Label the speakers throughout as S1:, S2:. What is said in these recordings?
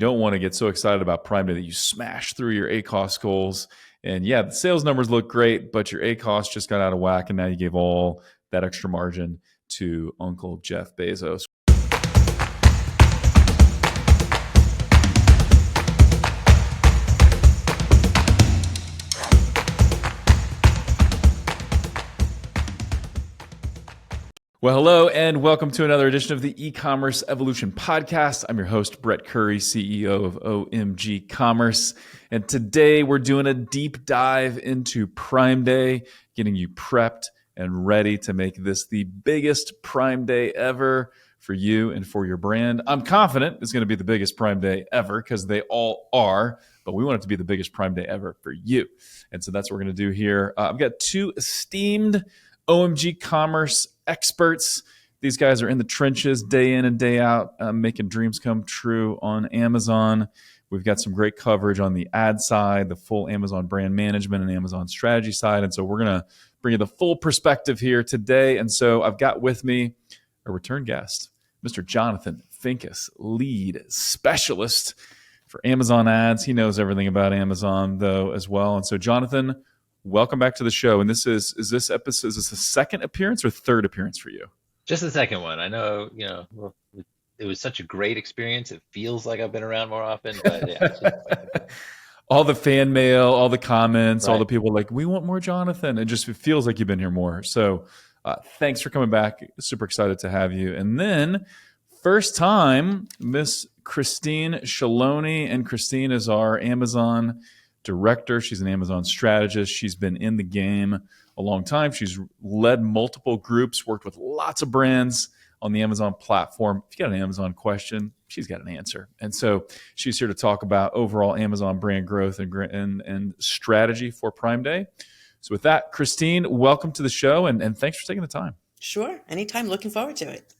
S1: don't want to get so excited about Prime Day that you smash through your ACOS goals. And yeah, the sales numbers look great, but your ACOS just got out of whack, and now you gave all that extra margin to Uncle Jeff Bezos. Well, hello, and welcome to another edition of the E-Commerce Evolution Podcast. I'm your host, Brett Curry, CEO of OMG Commerce. And today we're doing a deep dive into Prime Day, getting you prepped and ready to make this the biggest Prime Day ever for you and for your brand. I'm confident it's going to be the biggest Prime Day ever because they all are, but we want it to be the biggest Prime Day ever for you. And so that's what we're going to do here. I've got two esteemed OMG Commerce experts. These guys are in the trenches day in and day out, making dreams come true on Amazon. We've got some great coverage on the ad side, the full Amazon brand management and Amazon strategy side. And so we're going to bring you the full perspective here today. And so I've got with me a return guest, Mr. Jonathan Finkus, lead specialist for Amazon ads. He knows everything about Amazon, though, as well. And so, Jonathan, welcome back to the show. And this is this a second appearance or third appearance for you?
S2: Just the second one. I know, it was such a great experience. It feels like I've been around more often, but yeah.
S1: All the fan mail, all the comments,
S2: Right.
S1: all the people like, we want more Jonathan. It feels like you've been here more. So thanks for coming back. Super excited to have you. And then first time, Miss Christine Shaloni. And Christine is our Amazon director. She's an Amazon strategist. She's been in the game a long time. She's led multiple groups, worked with lots of brands on the Amazon platform. If you got an Amazon question, she's got an answer. And so she's here to talk about overall Amazon brand growth and strategy for Prime Day. So with that, Christine, welcome to the show, and thanks for taking the time.
S3: Sure. Anytime. Looking forward to it.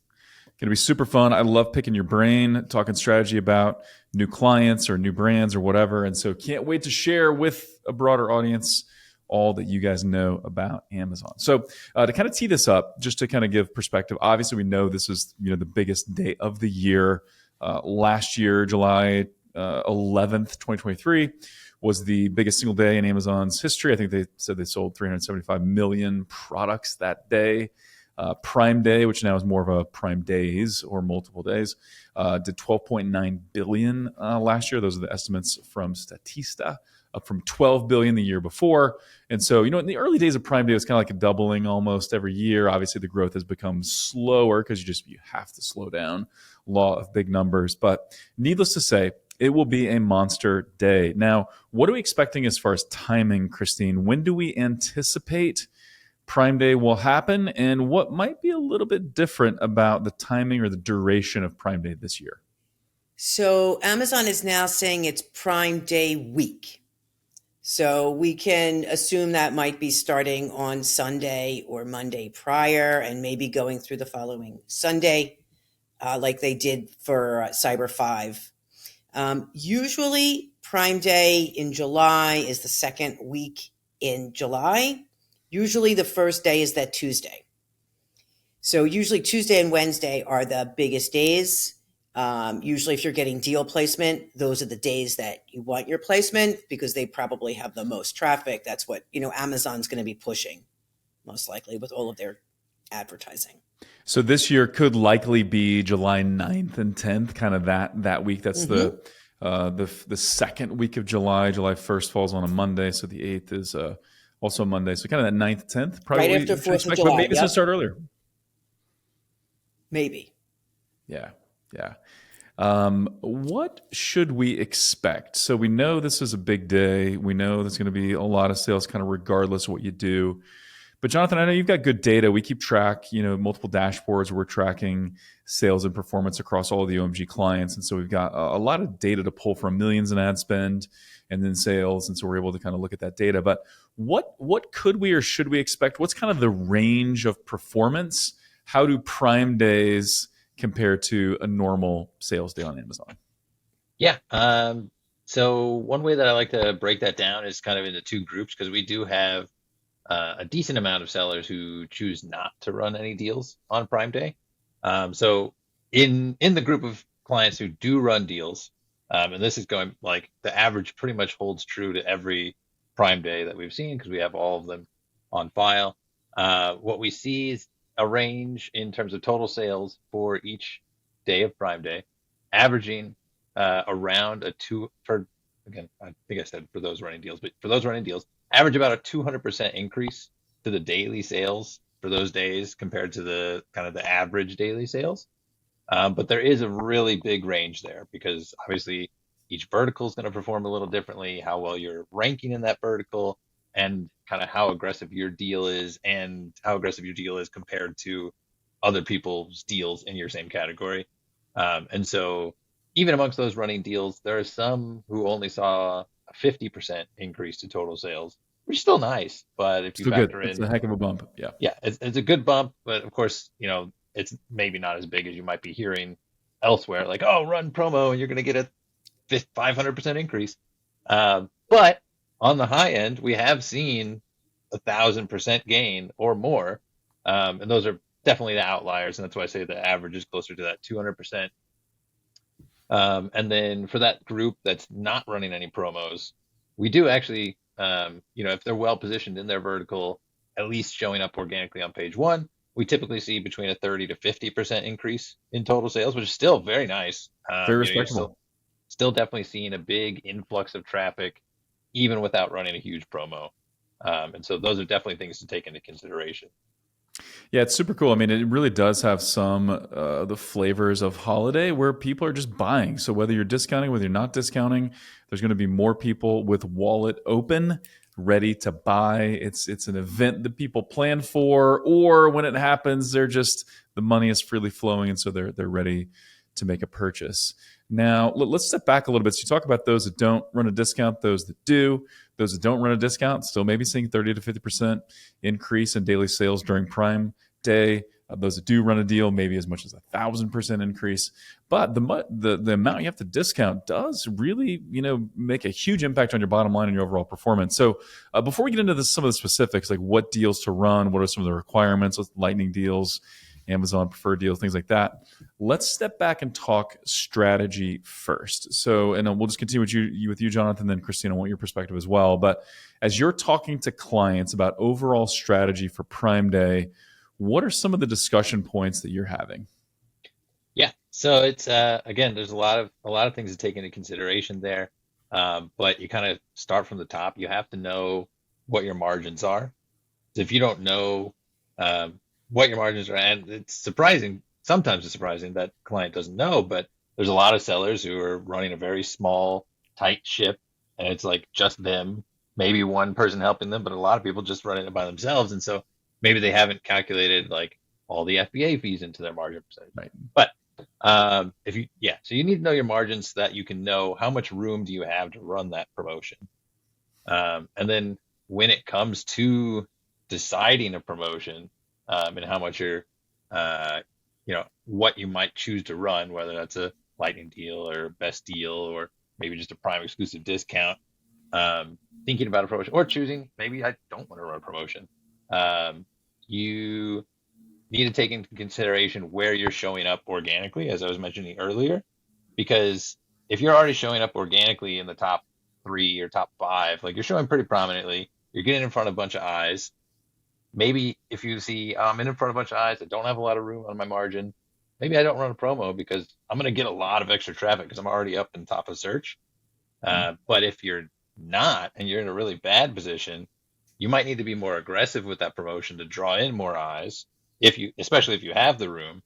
S1: Going to be super fun. I love picking your brain, talking strategy about new clients or new brands or whatever. And so can't wait to share with a broader audience all that you guys know about Amazon. So to kind of tee this up, just to kind of give perspective, obviously we know this is the biggest day of the year. Last year, July 11th, 2023, was the biggest single day in Amazon's history. I think they said they sold 375 million products that day. Prime Day, which now is more of a Prime Days or multiple days, did 12.9 billion last year. Those are the estimates from Statista, up from 12 billion the year before. And so, in the early days of Prime Day, it was kind of like a doubling almost every year. Obviously, the growth has become slower because you have to slow down. Law of big numbers. But needless to say, it will be a monster day. Now, what are we expecting as far as timing, Christine? When do we anticipate Prime Day will happen, and what might be a little bit different about the timing or the duration of Prime Day this year?
S3: So Amazon is now saying it's Prime Day week. So we can assume that might be starting on Sunday or Monday prior and maybe going through the following Sunday, like they did for Cyber 5. Usually Prime Day in July is the second week in July. Usually the first day is that Tuesday. So usually Tuesday and Wednesday are the biggest days. Usually if you're getting deal placement, those are the days that you want your placement because they probably have the most traffic. That's what, Amazon's going to be pushing most likely with all of their advertising.
S1: So this year could likely be July 9th and 10th, kind of that week. That's the second week of July. July 1st falls on a Monday. So the 8th is also Monday. So kind of that 9th, 10th, probably.
S3: Right after 4th of July.
S1: But maybe it's going to start earlier.
S3: Maybe.
S1: Yeah. What should we expect? So we know this is a big day. We know there's going to be a lot of sales kind of regardless of what you do. But Jonathan, I know you've got good data. We keep track, multiple dashboards where we're tracking sales and performance across all of the OMG clients. And so we've got a lot of data to pull from millions in ad spend and then sales. And so we're able to kind of look at that data. But what could we or should we expect? What's kind of the range of performance? How do Prime Days compare to a normal sales day on Amazon?
S2: Yeah. So one way that I like to break that down is kind of into two groups because we do have a decent amount of sellers who choose not to run any deals on Prime Day. So in the group of clients who do run deals, And this is going like the average pretty much holds true to every Prime Day that we've seen because we have all of them on file. What we see is a range in terms of total sales for each day of Prime Day, averaging around a two for again, I think I said for those running deals, but for those running deals, average about a 200% increase to the daily sales for those days compared to the kind of the average daily sales. But there is a really big range there because obviously each vertical is going to perform a little differently, how well you're ranking in that vertical, and kind of how aggressive your deal is and how aggressive your deal is compared to other people's deals in your same category. And so even amongst those running deals, there are some who only saw a 50% increase to total sales, which is still nice. But if you
S1: Still good.
S2: factor
S1: It's
S2: in,
S1: a heck of a bump. Yeah.
S2: yeah, it's a good bump, but of course, it's maybe not as big as you might be hearing elsewhere, like, oh, run promo and you're going to get a 500% increase. But on the high end, we have seen 1,000% gain or more. And those are definitely the outliers. And that's why I say the average is closer to that 200%. And then for that group that's not running any promos, we do actually, if they're well positioned in their vertical, at least showing up organically on page one, we typically see between a 30 to 50% increase in total sales, which is still very nice.
S1: Very
S2: You're
S1: respectable.
S2: still definitely seeing a big influx of traffic, even without running a huge promo. And so those are definitely things to take into consideration.
S1: Yeah, it's super cool. I mean, it really does have some the flavors of holiday where people are just buying. So whether you're discounting, whether you're not discounting, there's going to be more people with wallet open, ready to buy. It's an event that people plan for, or when it happens, they're just the money is freely flowing, and so they're ready to make a purchase. Now, let's step back a little bit. So you talk about those that don't run a discount, those that do. Those that don't run a discount still maybe seeing 30 to 50% increase in daily sales during Prime Day. Those that do run a deal, maybe as much as 1,000% increase. But the amount you have to discount does really, make a huge impact on your bottom line and your overall performance. So before we get into some of the specifics, like what deals to run, what are some of the requirements, with lightning deals, Amazon preferred deals, things like that. Let's step back and talk strategy first. So, and we'll just continue with you, Jonathan, then Christina, I want your perspective as well. But as you're talking to clients about overall strategy for Prime Day, what are some of the discussion points that you're having?
S2: Yeah, so it's again, there's a lot of things to take into consideration there, but you kind of start from the top. You have to know what your margins are. If you don't know what your margins are, and sometimes it's surprising that client doesn't know, but there's a lot of sellers who are running a very small, tight ship, and it's like just them, maybe one person helping them, but a lot of people just running it by themselves, and so maybe they haven't calculated like all the FBA fees into their margin percentage.
S1: Right.
S2: But so you need to know your margins so that you can know how much room do you have to run that promotion. And then when it comes to deciding a promotion, and how much you're, what you might choose to run, whether that's a lightning deal or best deal, or maybe just a Prime exclusive discount, thinking about a promotion or choosing, maybe I don't want to run a promotion. You need to take into consideration where you're showing up organically, as I was mentioning earlier, because if you're already showing up organically in the top 3 or top 5, like you're showing pretty prominently, you're getting in front of a bunch of eyes. Maybe if you see I'm in front of a bunch of eyes, I don't have a lot of room on my margin, maybe I don't run a promo because I'm going to get a lot of extra traffic because I'm already up in top of search. But if you're not, and you're in a really bad position, you might need to be more aggressive with that promotion to draw in more eyes, especially if you have the room.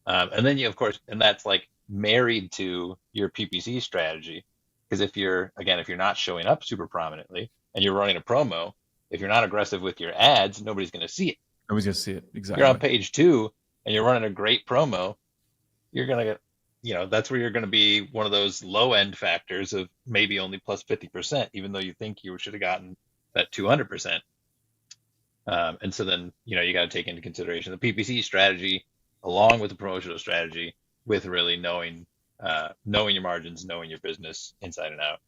S2: And then of course, and that's like married to your PPC strategy. Because if you're not showing up super prominently and you're running a promo, if you're not aggressive with your ads, nobody's going to see it.
S1: Nobody's going to see it. Exactly.
S2: You're on page 2 and you're running a great promo, you're going to get, that's where you're going to be one of those low end factors of maybe only plus 50%, even though you think you should have gotten that 200%. And so then, you got to take into consideration the PPC strategy along with the promotional strategy, with really knowing your margins, knowing your business inside and out.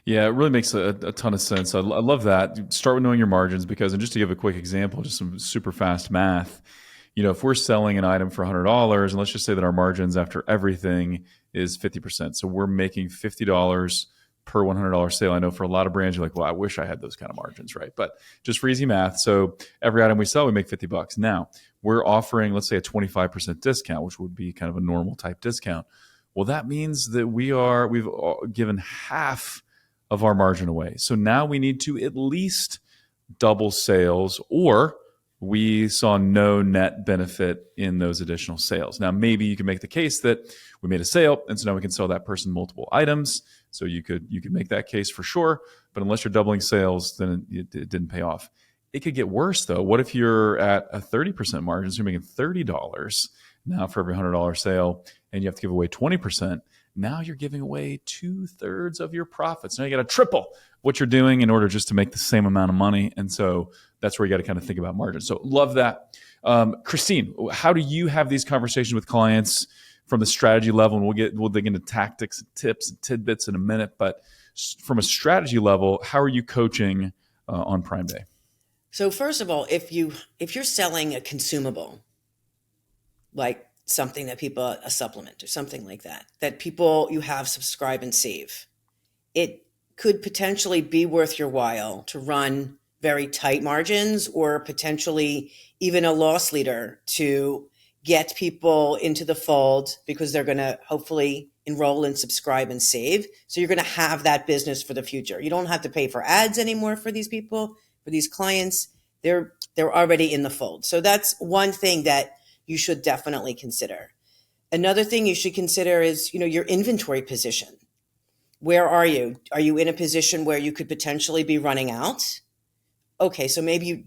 S1: Yeah, it really makes a ton of sense. I love that. Start with knowing your margins because, and just to give a quick example, just some super fast math, if we're selling an item for $100, and let's just say that our margins after everything is 50%. So we're making $50 per $100 sale. I know for a lot of brands, you're like, well, I wish I had those kind of margins, right? But just for easy math, so every item we sell, we make $50. Now we're offering, let's say, a 25% discount, which would be kind of a normal type discount. Well, that means that we've given half of our margin away. So now we need to at least double sales, or we saw no net benefit in those additional sales. Now, maybe you can make the case that we made a sale, and so now we can sell that person multiple items. So you could make that case for sure. But unless you're doubling sales, then it didn't pay off. It could get worse though. What if you're at a 30% margin? So you're making $30 now for every $100 sale, and you have to give away 20%. Now you're giving away 2/3 of your profits. Now you got to triple what you're doing in order just to make the same amount of money. And so that's where you got to kind of think about margin. So love that. Christine, how do you have these conversations with clients from the strategy level? And we'll dig into tactics, and tips, and tidbits in a minute. But from a strategy level, how are you coaching on Prime Day?
S3: So first of all, if you're selling a consumable, like something that people, a supplement or something like that people you have subscribe and save, it could potentially be worth your while to run very tight margins, or potentially even a loss leader to get people into the fold, because they're going to hopefully enroll and subscribe and save. So you're going to have that business for the future. You don't have to pay for ads anymore for these people, for these clients. They're already in the fold. So that's one thing that you should definitely consider. Another thing you should consider is, your inventory position. Where are you? Are you in a position where you could potentially be running out? Okay, so maybe you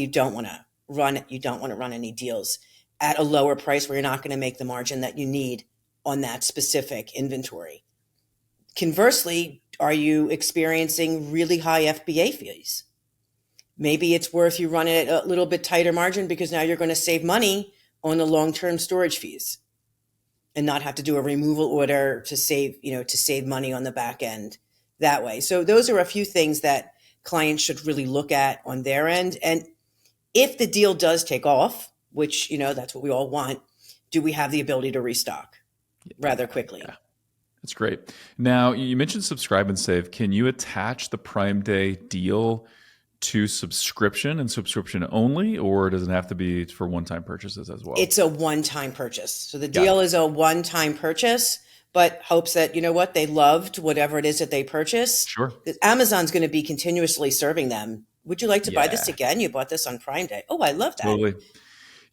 S3: don't want to run any deals at a lower price where you're not going to make the margin that you need on that specific inventory. Conversely, are you experiencing really high FBA fees? Maybe it's worth you running it a little bit tighter margin, because now you're going to save money on the long-term storage fees and not have to do a removal order to save money on the back end that way. So those are a few things that clients should really look at on their end. And if the deal does take off, which, that's what we all want, do we have the ability to restock rather quickly?
S1: Yeah. That's great. Now, you mentioned subscribe and save. Can you attach the Prime Day deal to subscription and subscription only, or does it have to be for one-time purchases as well?
S3: It's a one-time purchase. So the deal is a one-time purchase, but hopes that, they loved whatever it is that they purchased.
S1: Sure.
S3: Amazon's going to be continuously serving them. Would you like to buy this again? You bought this on Prime Day. Oh, I love that.
S1: Totally.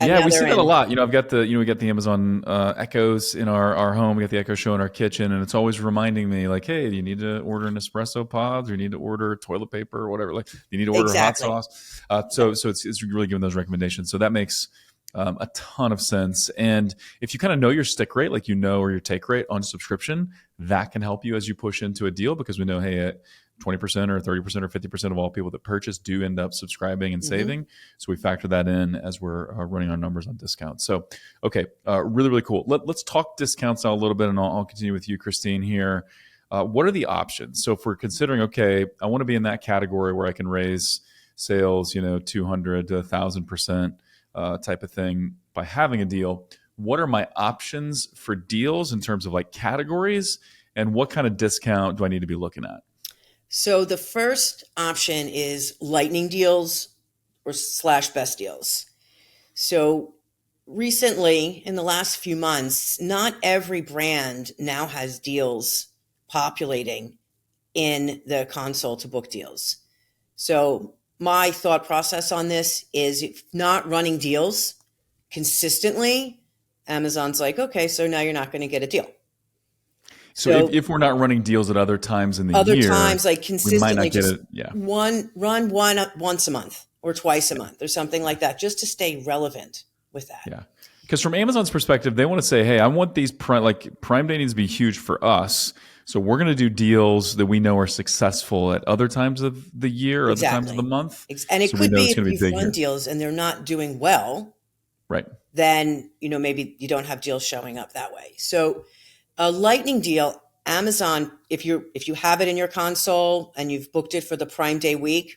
S3: And
S1: yeah, we see that a lot. I've got we got the Amazon Echoes in our home. We got the Echo Show in our kitchen, and it's always reminding me, like, hey, do you need to order an espresso pods, or you need to order toilet paper, or whatever? Like, you need to order hot sauce. So it's really giving those recommendations. So that makes a ton of sense. And if you kind of know your stick rate, like or your take rate on subscription, that can help you as you push into a deal, because we know, hey, 20% or 30% or 50% of all people that purchase do end up subscribing and saving. So we factor that in as we're running our numbers on discounts. So, okay, really, really cool. Let's talk discounts now a little bit, and I'll continue with you, Christine, here. What are the options? So if we're considering, okay, I want to be in that category where I can raise sales, 200 to 1,000% type of thing by having a deal, what are my options for deals in terms of like categories, and what kind of discount do I need to be looking at?
S3: So the first option is lightning deals or / best deals. So recently, in the last few months, not every brand now has deals populating in the console to book deals. So my thought process on this is, if not running deals consistently, Amazon's like, okay, so now you're not going to get a deal.
S1: So if we're not running deals at other times in the year,
S3: other times, like consistently,
S1: we might not get
S3: just
S1: it. Yeah,
S3: run one once a month or twice a month or something like that, just to stay relevant with that.
S1: Yeah, because from Amazon's perspective, they want to say, hey, I want these Prime Day needs to be huge for us. So we're going to do deals that we know are successful at other times of the year, other times of the month.
S3: And it could be if you've run deals and they're not doing well,
S1: right?
S3: Then maybe you don't have deals showing up that way. So a lightning deal, Amazon, if you have it in your console and you've booked it for the Prime Day week,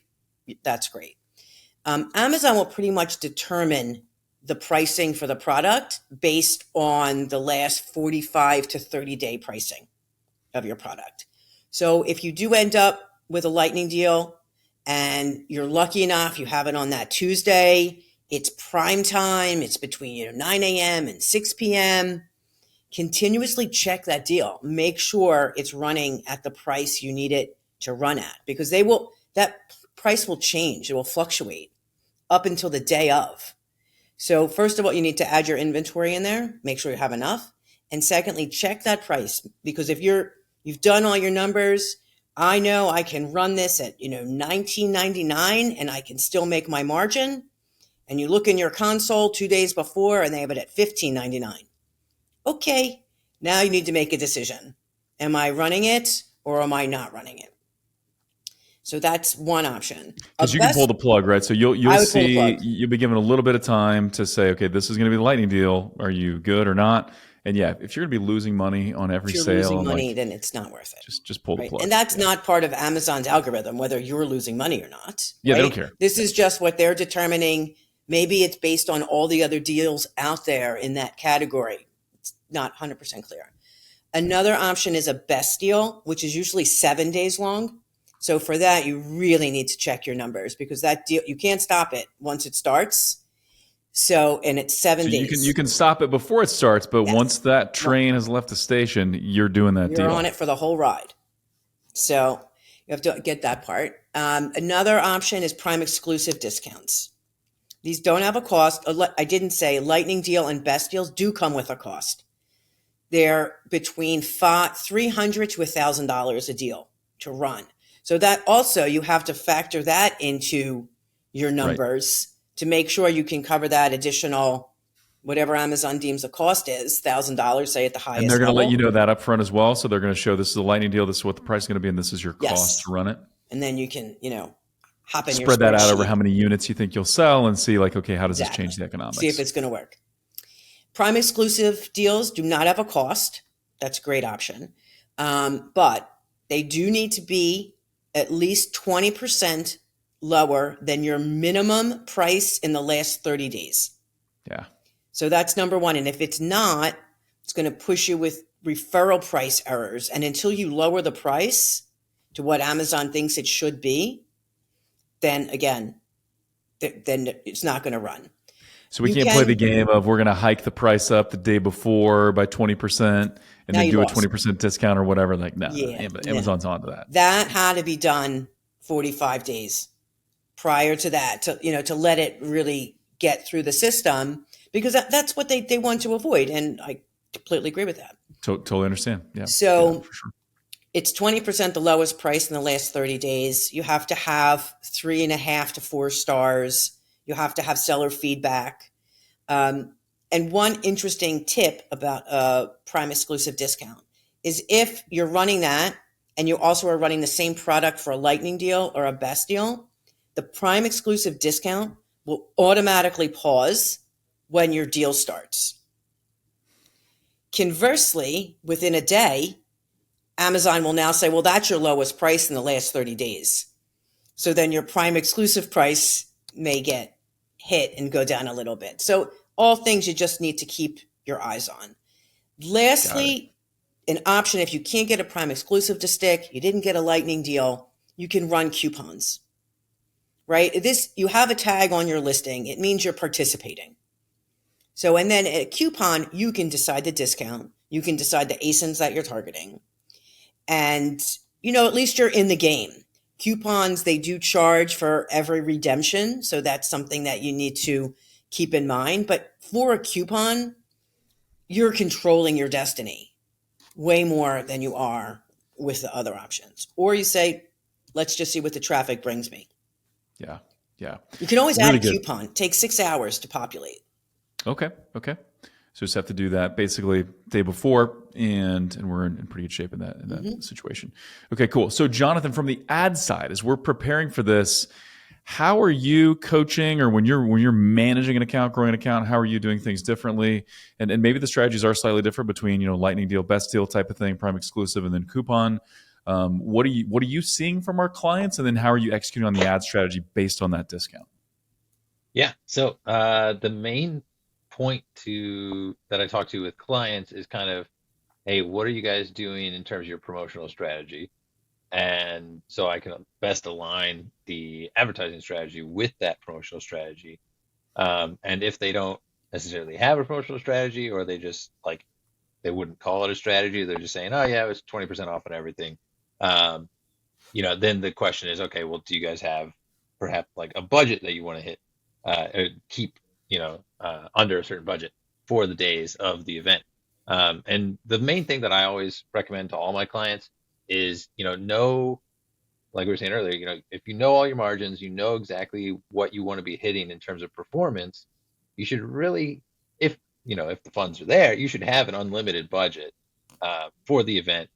S3: that's great. Amazon will pretty much determine the pricing for the product based on the last 45 to 30-day pricing of your product. So if you do end up with a lightning deal and you're lucky enough, you have it on that Tuesday, it's prime time, it's between 9 a.m. and 6 p.m., continuously check that deal. Make sure it's running at the price you need it to run at, because that price will change. It will fluctuate up until the day of. So first of all, you need to add your inventory in there, make sure you have enough. And secondly, check that price, because if you've done all your numbers, I know I can run this at $19.99 and I can still make my margin. And you look in your console 2 days before and they have it at $15.99. Okay, now you need to make a decision. Am I running it or am I not running it? So that's one option.
S1: Because you can pull the plug, right? So you'll see, you'll be given a little bit of time to say, okay, this is going to be the lightning deal. Are you good or not? And yeah, if you're going to be losing money on every sale,
S3: losing money, then it's not worth it.
S1: Just pull the plug.
S3: And that's not part of Amazon's algorithm, whether you're losing money or not.
S1: Yeah, they don't care.
S3: This is just what they're determining. Maybe it's based on all the other deals out there in that category. It's not 100% clear. Another option is a best deal, which is usually 7 days long. So for that, you really need to check your numbers, because that deal, you can't stop it once it starts. So, and it's 7 days.
S1: You can stop it before it starts, but once that train has left the station, you're doing that deal.
S3: You're on it for the whole ride. So you have to get that part. Another option is prime exclusive discounts. These don't have a cost. I didn't say lightning deal and best deals do come with a cost. They're between $300 to $1,000 a deal to run. So that also, you have to factor that into your numbers to make sure you can cover that additional, whatever Amazon deems the cost is, $1,000, say at the highest.
S1: And they're going to
S3: level.
S1: let you know that up front as well. So they're going to show this is a lightning deal. This is what the price is going to be, and this is your cost to run it.
S3: And then you can, hop in
S1: spread that out over how many units you think you'll sell and see like, okay, how does this change the economics?
S3: See if it's going to work. Prime exclusive deals do not have a cost. That's a great option. But they do need to be at least 20% lower than your minimum price in the last 30 days.
S1: Yeah.
S3: So that's number one. And if it's not, it's going to push you with referral price errors. And until you lower the price to what Amazon thinks it should be, then again, then it's not going to run.
S1: So we can't play the game of we're going to hike the price up the day before by 20% and then do a 20% discount or whatever. Like, no, Amazon's onto that. That
S3: had to be done 45 days prior to that to let it really get through the system, because that's what they want to avoid. And I completely agree with that.
S1: Totally understand. Yeah.
S3: So
S1: for sure.
S3: It's 20% the lowest price in the last 30 days. You have to have 3.5 to 4 stars. You have to have seller feedback. And one interesting tip about a prime exclusive discount is if you're running that and you also are running the same product for a lightning deal or a best deal, the prime exclusive discount will automatically pause when your deal starts. Conversely, within a day, Amazon will now say, well, that's your lowest price in the last 30 days. So then your prime exclusive price may get hit and go down a little bit. So all things you just need to keep your eyes on. Lastly, an option, if you can't get a prime exclusive to stick, you didn't get a lightning deal, you can run coupons, right? You have a tag on your listing. It means you're participating. So, and then a coupon, you can decide the discount. You can decide the ASINs that you're targeting. And, at least you're in the game. Coupons, they do charge for every redemption. So that's something that you need to keep in mind. But for a coupon, you're controlling your destiny way more than you are with the other options. Or you say, let's just see what the traffic brings me.
S1: Yeah. Yeah.
S3: You can always add a coupon. It takes 6 hours to populate.
S1: Okay. So just have to do that basically day before, and we're in pretty good shape in that situation. Okay, cool. So Jonathan, from the ad side, as we're preparing for this, how are you coaching, or when you're managing an account, growing an account, how are you doing things differently? And maybe the strategies are slightly different between lightning deal, best deal type of thing, prime exclusive, and then coupon. What are you seeing from our clients, and then how are you executing on the ad strategy based on that discount?
S2: Yeah. So the main point to that I talk to with clients is kind of, hey, what are you guys doing in terms of your promotional strategy? And so I can best align the advertising strategy with that promotional strategy. And if they don't necessarily have a promotional strategy, or they just like they wouldn't call it a strategy, they're just saying, oh yeah, it was 20% off on everything. Um, then the question is, okay, well, do you guys have perhaps like a budget that you want to hit, or keep, under a certain budget for the days of the event? And the main thing that I always recommend to all my clients is, know, like we were saying earlier, if you know all your margins, you know exactly what you want to be hitting in terms of performance, you should really, if the funds are there, you should have an unlimited budget for the event.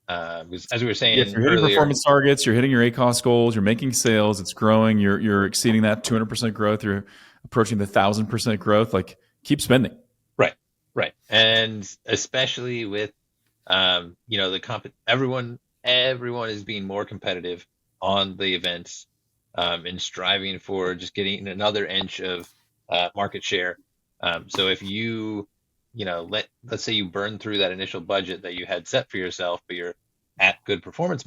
S2: Because as we were
S1: Yeah, if
S2: saying
S1: you're hitting
S2: earlier,
S1: performance targets, you're hitting your ACOS goals, you're making sales, it's growing, you're exceeding that 200% growth, you're approaching the 1,000% growth. Like, keep spending.
S2: right, right, and especially with everyone is being more competitive on the events, and striving for just getting another inch of market share. So if let's say you burn through that initial budget that you had set for yourself, but you're at good performance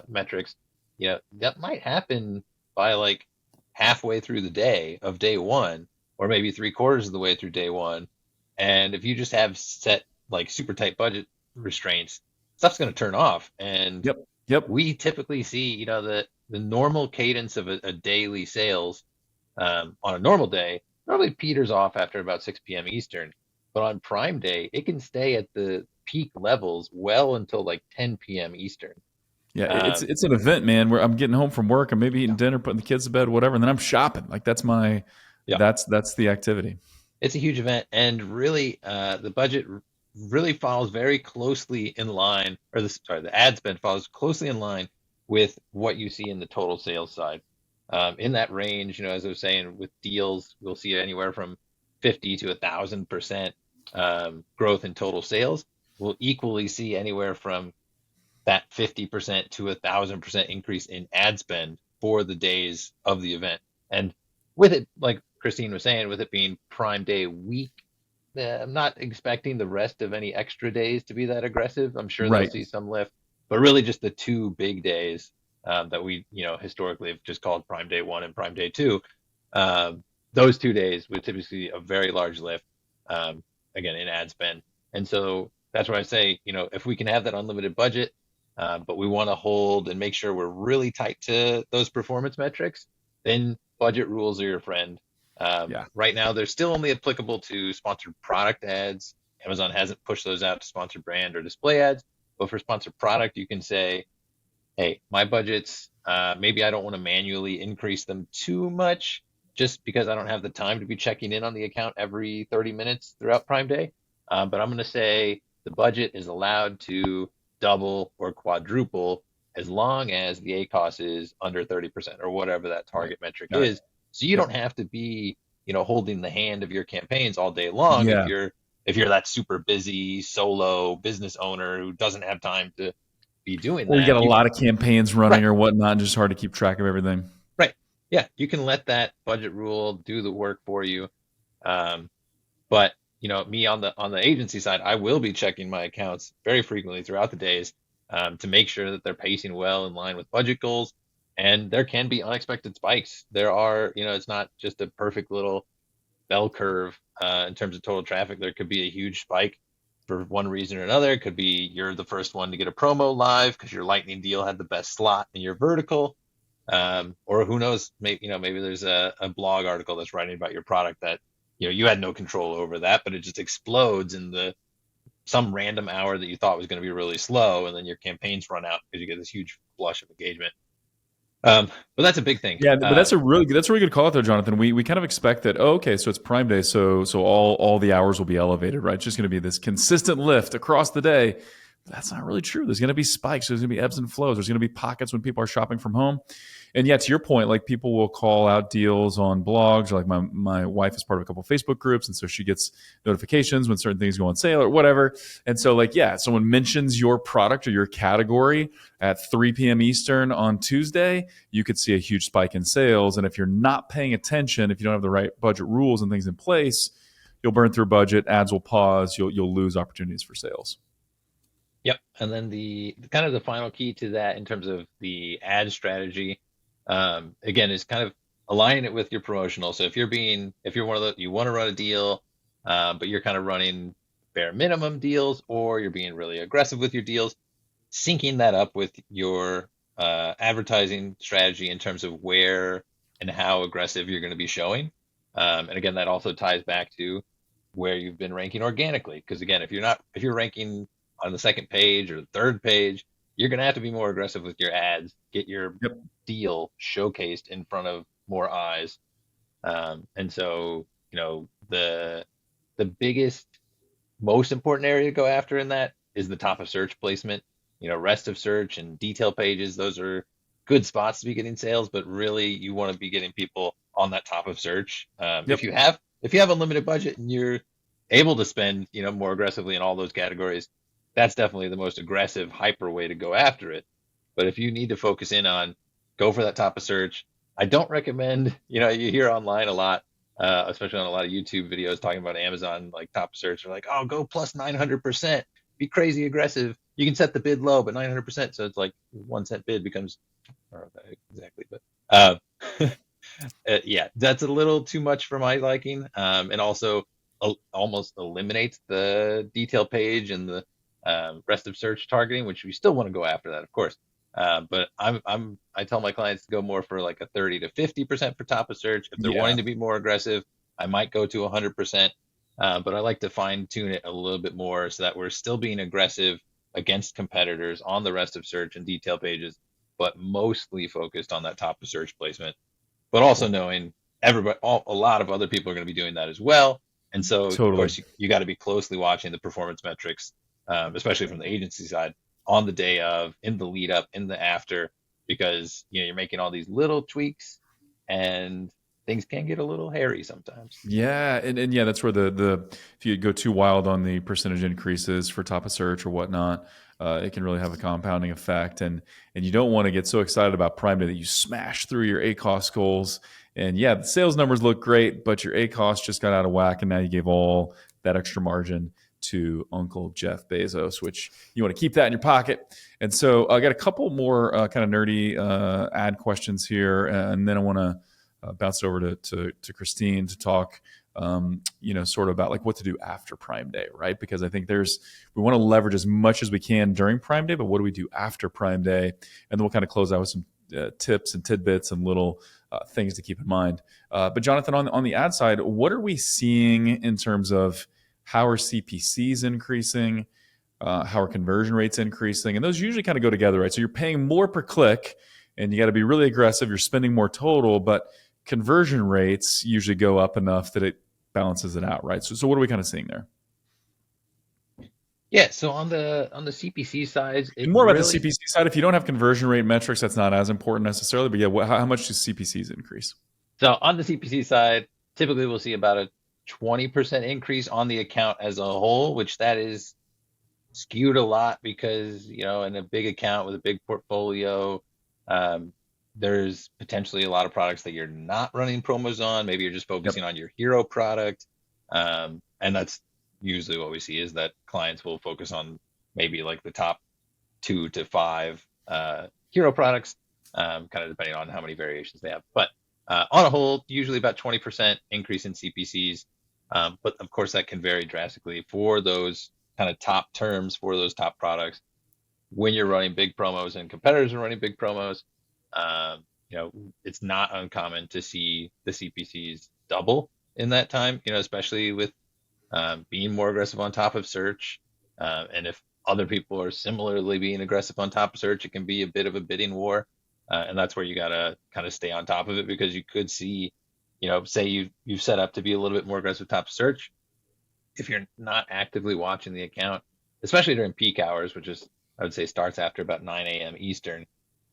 S2: metrics, that might happen by like halfway through the day of day one, or maybe 3/4 of the way through day one. And if you just have set like super tight budget restraints, stuff's going to turn off. And
S1: Yep.
S2: we typically see, the normal cadence of a daily sales, on a normal day probably peters off after about 6 p.m. Eastern. But on Prime Day, it can stay at the peak levels well until like 10 p.m. Eastern.
S1: Yeah,
S2: Um,
S1: it's an event, man, where I'm getting home from work, I'm maybe eating dinner, putting the kids to bed, whatever, and then I'm shopping. Like, that's
S2: yeah,
S1: that's the activity.
S2: it's a huge event, and really, the budget really follows very closely in line, or the ad spend follows closely in line with what you see in the total sales side. In that range, as I was saying, with deals, we'll see anywhere from 50 to 1,000% growth in total sales. We'll equally see anywhere from that 50% to 1,000% increase in ad spend for the days of the event. And with it, like Christine was saying, with it being Prime Day week, I'm not expecting the rest of any extra days to be that aggressive. I'm sure they'll
S1: Right.
S2: see some lift, but really just the two big days that we, historically have just called Prime Day 1 and Prime Day 2. Those 2 days would typically see a very large lift, again, in ad spend. And so that's why I say, if we can have that unlimited budget, but we want to hold and make sure we're really tight to those performance metrics, then budget rules are your friend.
S1: Yeah.
S2: Right now, they're still only applicable to sponsored product ads. Amazon hasn't pushed those out to sponsored brand or display ads. But for sponsored product, you can say, hey, my budgets, maybe I don't want to manually increase them too much just because I don't have the time to be checking in on the account every 30 minutes throughout Prime Day. But I'm going to say the budget is allowed to double or quadruple as long as the ACOS is under 30% or whatever that target metric
S1: Got it.
S2: is. So you
S1: Yep.
S2: don't have to be, holding the hand of your campaigns all day long
S1: Yeah.
S2: if you're that super busy solo business owner who doesn't have time to be doing
S1: Or you got
S2: that.
S1: a lot of campaigns running
S2: Right,
S1: or whatnot, and just hard to keep track of everything.
S2: right. Yeah, you can let that budget rule do the work for you. But me on the agency side, I will be checking my accounts very frequently throughout the days, to make sure that they're pacing well in line with budget goals. And there can be unexpected spikes. There are, it's not just a perfect little bell curve in terms of total traffic. There could be a huge spike for one reason or another. It could be you're the first one to get a promo live because your lightning deal had the best slot in your vertical. Or who knows, maybe there's a blog article that's writing about your product that you had no control over that, but it just explodes in some random hour that you thought was going to be really slow, and then your campaigns run out because you get this huge flush of engagement. But that's a big thing.
S1: Yeah, but that's a really good call out there, Jonathan. We kind of expect that. Oh, okay, so it's Prime Day, so all the hours will be elevated, right? It's just going to be this consistent lift across the day. That's not really true. There's going to be spikes. There's going to be ebbs and flows. There's going to be pockets when people are shopping from home. And yeah, to your point, like, people will call out deals on blogs. Or like, my wife is part of a couple of Facebook groups, and so she gets notifications when certain things go on sale or whatever. And so, like, yeah, someone mentions your product or your category at 3 p.m. Eastern on Tuesday, you could see a huge spike in sales. And if you're not paying attention, if you don't have the right budget rules and things in place, you'll burn through budget, ads will pause, you'll lose opportunities for sales.
S2: Yep. And then the kind of the final key to that in terms of the ad strategy, again, is kind of aligning it with your promotional. So if you're one of the, you want to run a deal, but you're kind of running bare minimum deals, or you're being really aggressive with your deals, syncing that up with your advertising strategy in terms of where and how aggressive you're going to be showing. And again, that also ties back to where you've been ranking organically. Because again, if you're ranking on the second page or the third page, you're going to have to be more aggressive with your ads, get your deal showcased in front of more eyes. And so, the biggest, most important area to go after in that is the top of search placement. Rest of search and detail pages, those are good spots to be getting sales, but really you want to be getting people on that top of search. If you have unlimited budget and you're able to spend, more aggressively in all those categories, that's definitely the most aggressive, hyper way to go after it. But if you need to focus in on, go for that top of search. I don't recommend, you hear online a lot, especially on a lot of YouTube videos talking about Amazon, like top of search. They're like, oh, go plus 900%, be crazy aggressive. You can set the bid low, but 900%. So it's like 1 cent bid becomes, I don't know exactly, but yeah, that's a little too much for my liking. And also almost eliminates the detail page and the rest of search targeting, which we still want to go after that, of course. But I tell my clients to go more for like a 30 to 50% for top of search. If they're wanting to be more aggressive, I might go to 100%. But I like to fine tune it a little bit more so that we're still being aggressive against competitors on the rest of search and detail pages, but mostly focused on that top of search placement. But also knowing a lot of other people are going to be doing that as well. And so, Of course, you got to be closely watching the performance metrics, especially from the agency side, on the day of, in the lead up, in the after, because you're making all these little tweaks and things can get a little hairy sometimes.
S1: Yeah, and yeah, that's where the if you go too wild on the percentage increases for top of search or whatnot, it can really have a compounding effect. And you don't want to get so excited about Prime Day that you smash through your ACoS goals. And yeah, the sales numbers look great, but your ACoS just got out of whack, and now you gave all that extra margin to Uncle Jeff Bezos, which you want to keep that in your pocket. And so I got a couple more kind of nerdy ad questions here, and then I want to bounce it over to Christine to talk, sort of about like what to do after Prime Day, right? Because I think we want to leverage as much as we can during Prime Day, but what do we do after Prime Day? And then we'll kind of close out with some tips and tidbits and little things to keep in mind. But Jonathan, on the ad side, what are we seeing in terms of how are CPCs increasing? How are conversion rates increasing? And those usually kind of go together, right? So you're paying more per click and you got to be really aggressive. You're spending more total, but conversion rates usually go up enough that it balances it out, right? So what are we kind of seeing there?
S2: Yeah, so on the CPC side,
S1: and more about the CPC side. If you don't have conversion rate metrics, that's not as important necessarily. But yeah, how much do CPCs increase?
S2: So on the CPC side, typically we'll see about a 20% increase on the account as a whole, which that is skewed a lot because, in a big account with a big portfolio, there's potentially a lot of products that you're not running promos on. Maybe you're just focusing on your hero product. And that's usually what we see is that clients will focus on maybe like the top 2 to 5 hero products, kind of depending on how many variations they have. But on a whole, usually about 20% increase in CPCs. But of course, that can vary drastically for those kind of top terms for those top products. When you're running big promos and competitors are running big promos, it's not uncommon to see the CPCs double in that time, especially with being more aggressive on top of search. And if other people are similarly being aggressive on top of search, it can be a bit of a bidding war. And that's where you got to kind of stay on top of it, because you could see, say you've set up to be a little bit more aggressive top of search. If you're not actively watching the account, especially during peak hours, which is, I would say, starts after about 9 a.m. Eastern,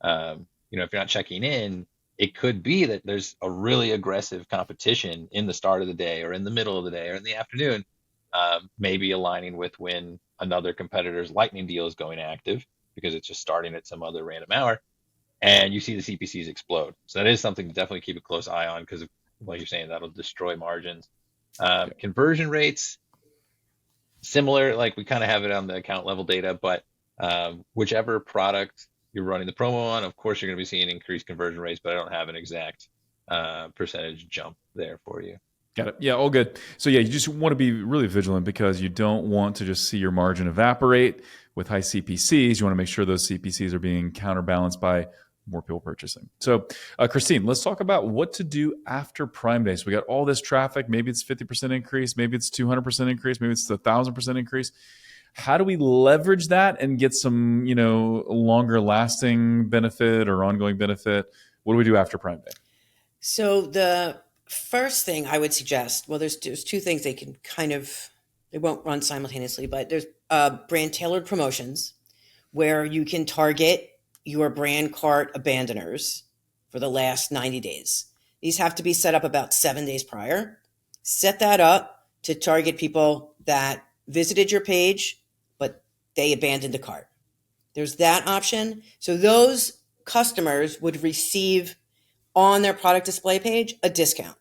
S2: if you're not checking in, it could be that there's a really aggressive competition in the start of the day or in the middle of the day or in the afternoon, maybe aligning with when another competitor's lightning deal is going active because it's just starting at some other random hour, and you see the CPCs explode. So that is something to definitely keep a close eye on, because like you're saying, that'll destroy margins. Conversion rates, similar, like we kind of have it on the account level data, but whichever product you're running the promo on, of course, you're going to be seeing increased conversion rates, but I don't have an exact percentage jump there for you.
S1: Got it. Yeah, all good. So yeah, you just want to be really vigilant because you don't want to just see your margin evaporate with high CPCs. You want to make sure those CPCs are being counterbalanced by more people purchasing. So, Christine, let's talk about what to do after Prime Day. So we got all this traffic. Maybe it's 50% increase. Maybe it's 200% increase. Maybe it's 1,000% increase. How do we leverage that and get some, longer lasting benefit or ongoing benefit? What do we do after Prime Day?
S3: So the first thing I would suggest, well, there's two things they can they won't run simultaneously, but there's brand tailored promotions where you can target your brand cart abandoners for the last 90 days. These have to be set up about 7 days prior. Set that up to target people that visited your page, but they abandoned the cart. There's that option. So those customers would receive on their product display page a discount.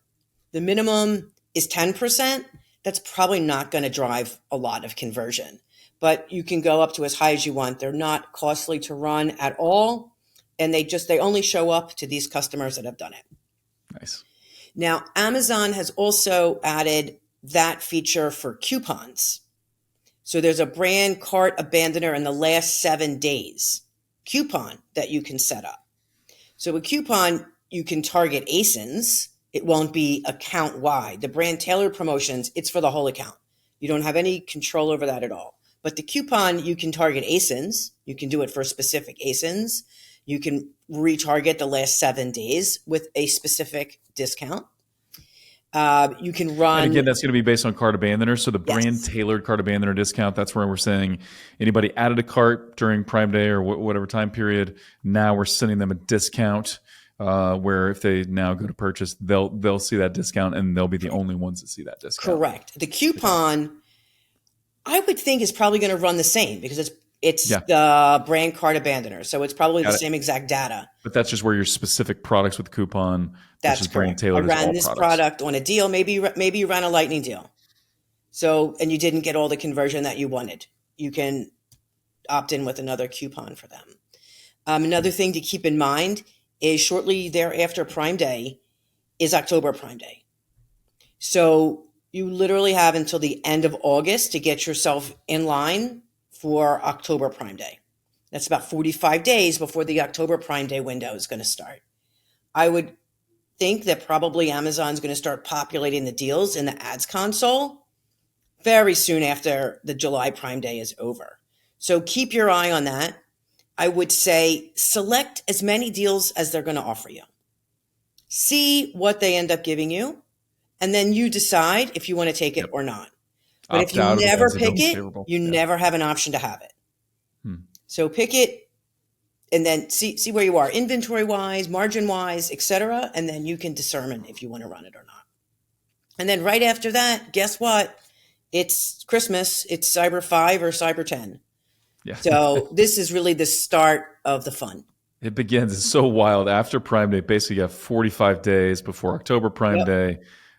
S3: The minimum is 10%. That's probably not going to drive a lot of conversion, but you can go up to as high as you want. They're not costly to run at all, and they only show up to these customers that have done it.
S1: Nice.
S3: Now, Amazon has also added that feature for coupons. So there's a brand cart abandoner in the last 7 days coupon that you can set up. So a coupon, you can target ASINs. It won't be account wide. The brand tailored promotions, it's for the whole account. You don't have any control over that at all. But the coupon, you can target ASINs. You can do it for specific ASINs. You can retarget the last 7 days with a specific discount. You can run.
S1: And again, that's going to be based on cart abandoner. So the brand tailored cart abandoner discount, that's where we're saying anybody added a cart during Prime Day or whatever time period, now we're sending them a discount where if they now go to purchase, they'll see that discount and they'll be the only ones that see that discount.
S3: Correct. The coupon, I would think, is probably going to run the same because it's the brand card abandoner. So it's probably the same exact data.
S1: But that's just where your specific products with coupon.
S3: That's
S1: brand tailored.
S3: I ran this product on a deal. Maybe you ran a lightning deal. So, and you didn't get all the conversion that you wanted. You can opt in with another coupon for them. Another thing to keep in mind is shortly thereafter Prime Day is October Prime Day. So you literally have until the end of August to get yourself in line for October Prime Day. That's about 45 days before the October Prime Day window is going to start. I would think that probably Amazon's going to start populating the deals in the ads console very soon after the July Prime Day is over. So keep your eye on that. I would say select as many deals as they're going to offer you. See what they end up giving you, and then you decide if you want to take it or not. But if you never pick it, you never have an option to have it. So pick it and then see where you are inventory-wise, margin-wise, etc. And then you can determine if you want to run it or not. And then right after that, guess what? It's Christmas. It's Cyber 5 or Cyber 10. Yeah. So this is really the start of the fun.
S1: It begins. It's so wild. After Prime Day, basically you have 45 days before October Prime Day.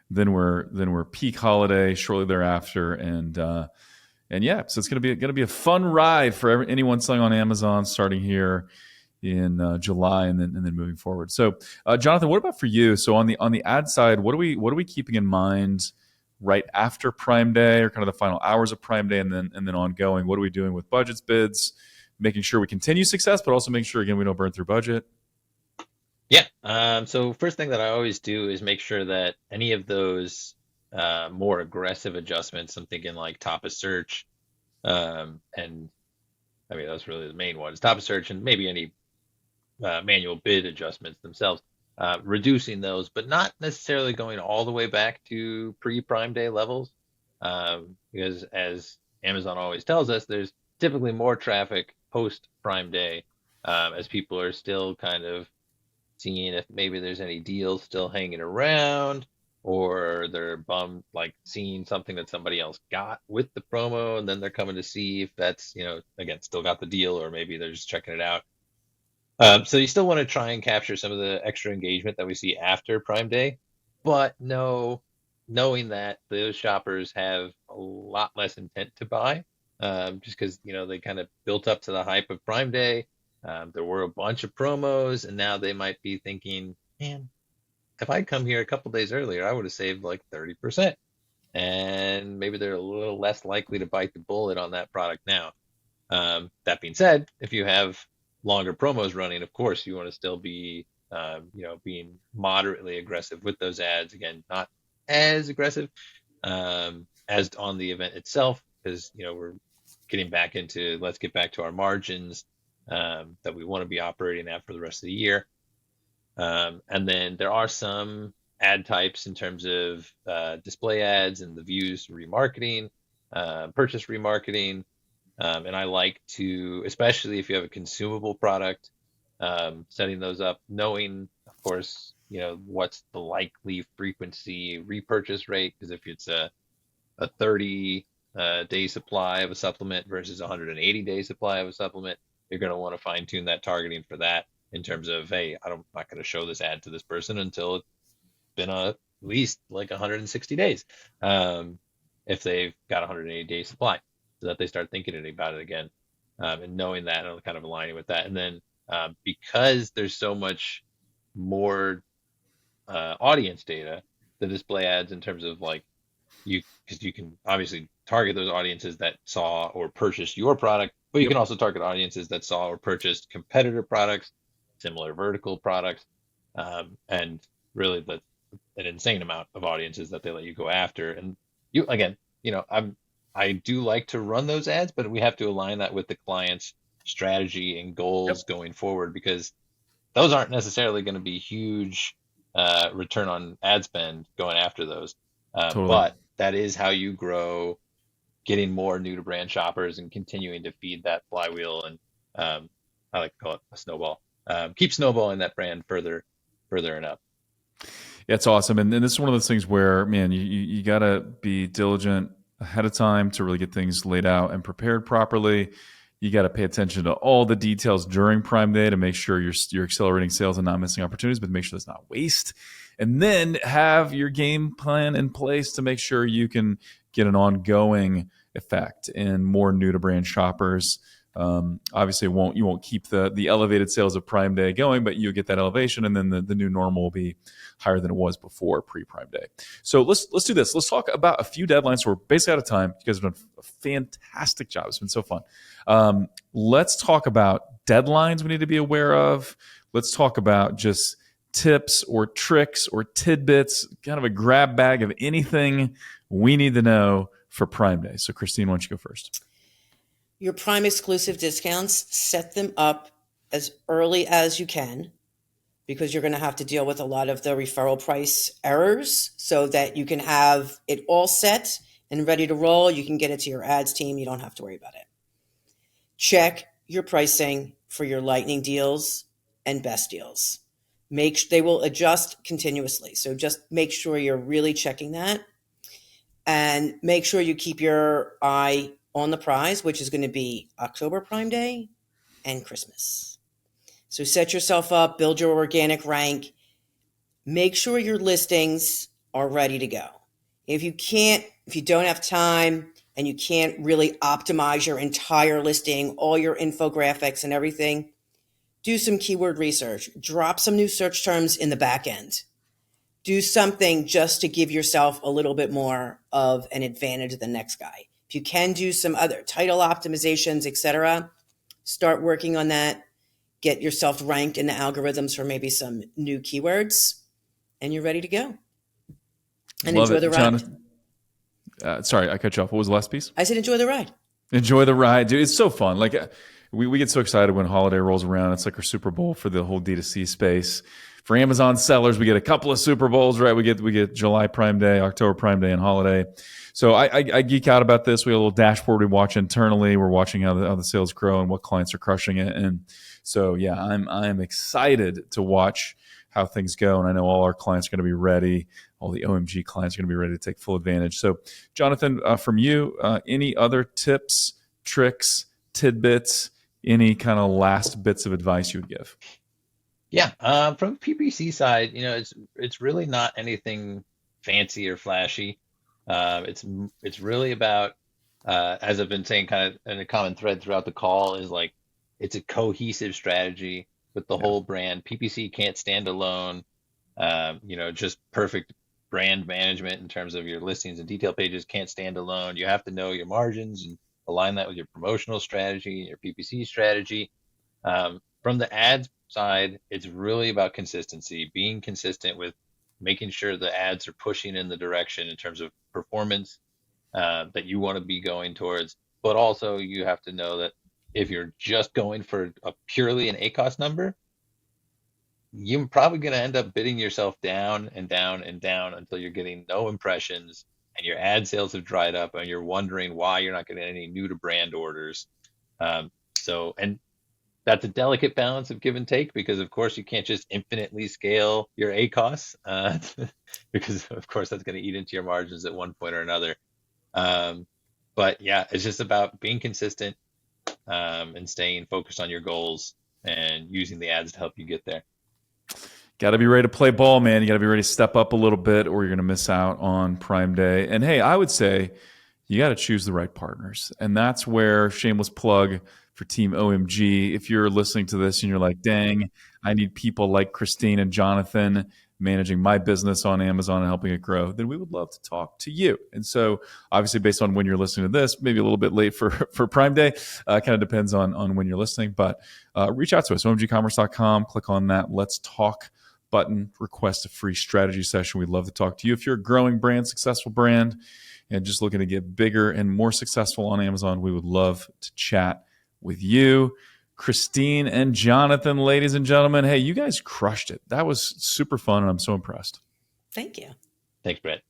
S1: Then we're peak holiday shortly thereafter, and yeah, so it's gonna be a fun ride for anyone selling on Amazon starting here in July and then moving forward. So, Jonathan, what about for you? So on the ad side, what are we keeping in mind right after Prime Day, or kind of the final hours of Prime Day, and then ongoing? What are we doing with budgets, bids, making sure we continue success, but also making sure again we don't burn through budget?
S2: Yeah. So first thing that I always do is make sure that any of those more aggressive adjustments, I'm thinking like top of search, and I mean, that's really the main ones, top of search and maybe any manual bid adjustments themselves, reducing those, but not necessarily going all the way back to pre-Prime Day levels, because as Amazon always tells us, there's typically more traffic post-Prime Day, as people are still kind of seeing if maybe there's any deals still hanging around, or they're bummed, like seeing something that somebody else got with the promo, and then they're coming to see if that's, again, still got the deal, or maybe they're just checking it out. So you still want to try and capture some of the extra engagement that we see after Prime Day, but no knowing that those shoppers have a lot less intent to buy, just because they kind of built up to the hype of Prime Day. There were a bunch of promos, and now they might be thinking, man, if I'd come here a couple days earlier, I would have saved like 30%. And maybe they're a little less likely to bite the bullet on that product now. That being said, if you have longer promos running, of course, you want to still be, being moderately aggressive with those ads. Again, not as aggressive as on the event itself, because we're getting back into, let's get back to our margins that we want to be operating at for the rest of the year. And then there are some ad types in terms of display ads and the views remarketing, purchase remarketing. And I like to, especially if you have a consumable product, setting those up, knowing, of course, what's the likely frequency repurchase rate. Because if it's a 30 day supply of a supplement versus 180 day supply of a supplement, you're going to want to fine tune that targeting for that in terms of, hey, I'm not going to show this ad to this person until it's been at least like 160 days. If they've got 180 day supply, so that they start thinking about it again, and knowing that and kind of aligning with that. And then because there's so much more audience data, the display ads in terms of like because you can obviously target those audiences that saw or purchased your product, but you can also target audiences that saw or purchased competitor products, similar vertical products, and really that's an insane amount of audiences that they let you go after. And you, again, I do like to run those ads, but we have to align that with the client's strategy and goals going forward, because those aren't necessarily going to be huge return on ad spend going after those.
S1: Totally.
S2: But that is how you grow, getting more new to brand shoppers and continuing to feed that flywheel. And I like to call it a snowball. Keep snowballing that brand further and up.
S1: Yeah, it's awesome. And this is one of those things where, man, you got to be diligent ahead of time to really get things laid out and prepared properly. You got to pay attention to all the details during Prime Day to make sure you're accelerating sales and not missing opportunities, but make sure there's not waste. And then have your game plan in place to make sure you can get an ongoing effect in more new to brand shoppers. Obviously, you won't keep the elevated sales of Prime Day going, but you get that elevation, and then the new normal will be higher than it was before pre-Prime Day. So let's do this. Let's talk about a few deadlines. So we're basically out of time. You guys have done a fantastic job. It's been so fun. Let's talk about deadlines we need to be aware of. Let's talk about just tips or tricks or tidbits, kind of a grab bag of anything we need to know for Prime Day. So Christine, why don't you go first?
S3: Your Prime exclusive discounts, set them up as early as you can, because you're going to have to deal with a lot of the referral price errors, so that you can have it all set and ready to roll. You can get it to your ads team. You don't have to worry about it. Check your pricing for your lightning deals and best deals. They will adjust continuously. So just make sure you're really checking that, and make sure you keep your eye on the prize, which is going to be October Prime Day and Christmas. So set yourself up, build your organic rank, make sure your listings are ready to go. If you don't have time and you can't really optimize your entire listing, all your infographics and everything, do some keyword research, drop some new search terms in the back end. Do something just to give yourself a little bit more of an advantage than the next guy. If you can do some other title optimizations, etc., start working on that. Get yourself ranked in the algorithms for maybe some new keywords, and you're ready to go. And
S1: Love
S3: enjoy
S1: it.
S3: the ride.
S1: Jonathan, sorry, I cut you off. What was the last piece?
S3: I said enjoy the ride.
S1: Enjoy the ride, dude. It's so fun. Like we get so excited when holiday rolls around. It's like our Super Bowl for the whole D2C space. For Amazon sellers, we get a couple of Super Bowls, right? We get July Prime Day, October Prime Day, and holiday. So I geek out about this. We have a little dashboard we watch internally. We're watching how the sales grow and what clients are crushing it. And so, yeah, I'm excited to watch how things go. And I know all our clients are going to be ready. All the OMG clients are going to be ready to take full advantage. So, Jonathan, from you, any other tips, tricks, tidbits, any kind of last bits of advice you would give?
S2: Yeah, from PPC side, it's really not anything fancy or flashy. It's really about, as I've been saying, kind of in a common thread throughout the call, is like it's a cohesive strategy with the
S1: Yeah.
S2: whole brand. PPC can't stand alone. Just perfect brand management in terms of your listings and detail pages can't stand alone. You have to know your margins and align that with your promotional strategy and your PPC strategy. From the ads side, it's really about consistency, being consistent with making sure the ads are pushing in the direction in terms of performance that you want to be going towards. But also, you have to know that if you're just going for a purely an ACoS number, you're probably going to end up bidding yourself down and down and down until you're getting no impressions and your ad sales have dried up and you're wondering why you're not getting any new to brand orders. And that's a delicate balance of give and take, because of course you can't just infinitely scale your ACoS, because of course that's going to eat into your margins at one point or another. But yeah, it's just about being consistent, and staying focused on your goals and using the ads to help you get there.
S1: Got to be ready to play ball, man. You got to be ready to step up a little bit, or you're going to miss out on Prime Day. And hey, I would say you got to choose the right partners. And that's where, shameless plug for Team OMG, if you're listening to this and you're like, dang, I need people like Christine and Jonathan managing my business on Amazon and helping it grow, then we would love to talk to you. And so obviously, based on when you're listening to this, maybe a little bit late for Prime Day, kind of depends on when you're listening, but reach out to us, omgcommerce.com, click on that Let's Talk button, request a free strategy session. We'd love to talk to you. If you're a growing brand, successful brand, and just looking to get bigger and more successful on Amazon, we would love to chat with you. Christine and Jonathan, ladies and gentlemen, hey, you guys crushed it. That was super fun, and I'm so impressed.
S3: Thank you.
S2: Thanks, Brett.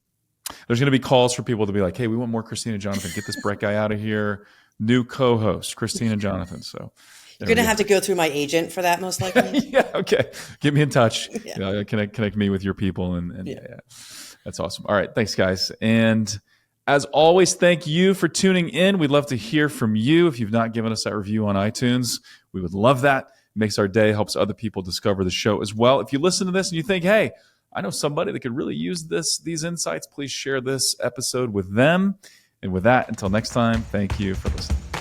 S1: There's going to be calls for people to be like, hey, we want more Christine and Jonathan. Get this Brett guy out of here. New co-host, Christine and Jonathan. So
S3: you're going to have to go through my agent for that, most likely.
S1: Yeah, okay. Get me in touch.
S3: Yeah.
S1: Connect me with your people. And yeah, that's awesome. All right. Thanks, guys. And as always, thank you for tuning in. We'd love to hear from you. If you've not given us that review on iTunes, we would love that. It makes our day, helps other people discover the show as well. If you listen to this and you think, hey, I know somebody that could really use these insights, please share this episode with them. And with that, until next time, thank you for listening.